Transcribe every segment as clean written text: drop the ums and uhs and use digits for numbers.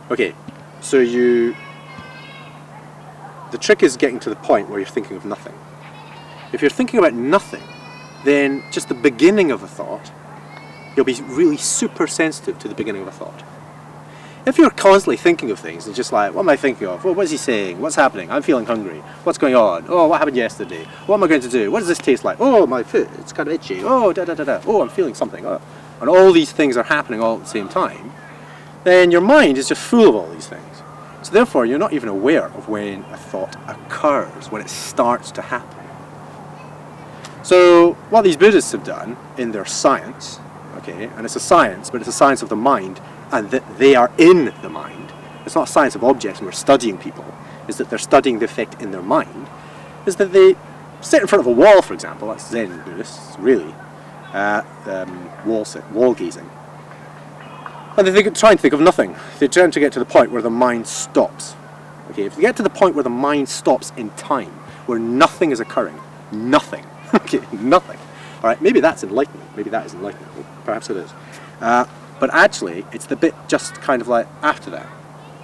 Okay, so the trick is getting to the point where you're thinking of nothing. If you're thinking about nothing, then just the beginning of a thought, you'll be really super sensitive to the beginning of a thought. If you're constantly thinking of things, it's just like, what am I thinking of? What is he saying? What's happening? I'm feeling hungry. What's going on? Oh, what happened yesterday? What am I going to do? What does this taste like? Oh, my foot, it's kind of itchy. Oh, da-da-da-da. Oh, I'm feeling something. Oh. And all these things are happening all at the same time, then your mind is just full of all these things. So therefore, you're not even aware of when a thought occurs, when it starts to happen. So what these Buddhists have done in their science, okay, and it's a science, but it's a science of the mind, and that they are in the mind. It's not a science of objects and we're studying people, is that they're studying the effect in their mind, is that they sit in front of a wall, for example, that's Zen Buddhists, really, wall gazing. And they try and think of nothing. They try to get to the point where the mind stops. Okay, if you get to the point where the mind stops in time, where nothing is occurring, nothing, okay, nothing. All right, maybe that's enlightenment. Maybe that is enlightenment. Perhaps it is. But actually, it's the bit just kind of like after that.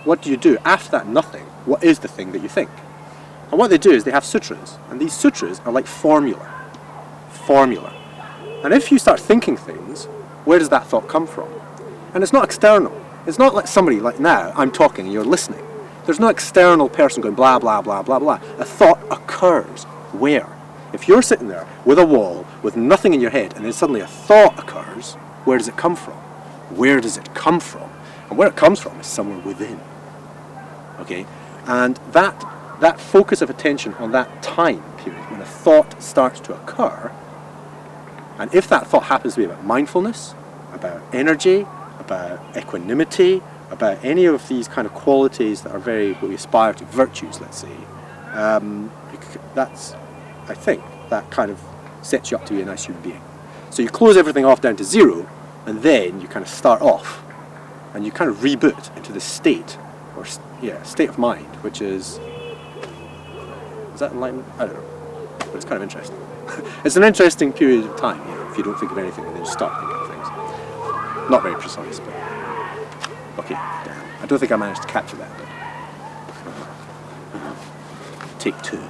What do you do? After that nothing, what is the thing that you think? And what they do is they have sutras. And these sutras are like formula. And if you start thinking things, where does that thought come from? And it's not external. It's not like somebody, like now, I'm talking and you're listening. There's no external person going blah, blah, blah, blah, blah. A thought occurs. Where? If you're sitting there with a wall, with nothing in your head, and then suddenly a thought occurs, where does it come from? Where does it come from? And where it comes from is somewhere within. Okay? And that focus of attention on that time period, when a thought starts to occur, and if that thought happens to be about mindfulness, about energy, about equanimity, about any of these kind of qualities that are what we aspire to, virtues, let's say, that's, I think, that kind of sets you up to be a nice human being. So you close everything off down to zero, and then you kind of start off, and you kind of reboot into this state, or state of mind, which is that enlightenment? I don't know, but it's kind of interesting. It's an interesting period of time, if you don't think of anything and then just start thinking of things. Not very precise, but okay, damn. I don't think I managed to capture that, but take two.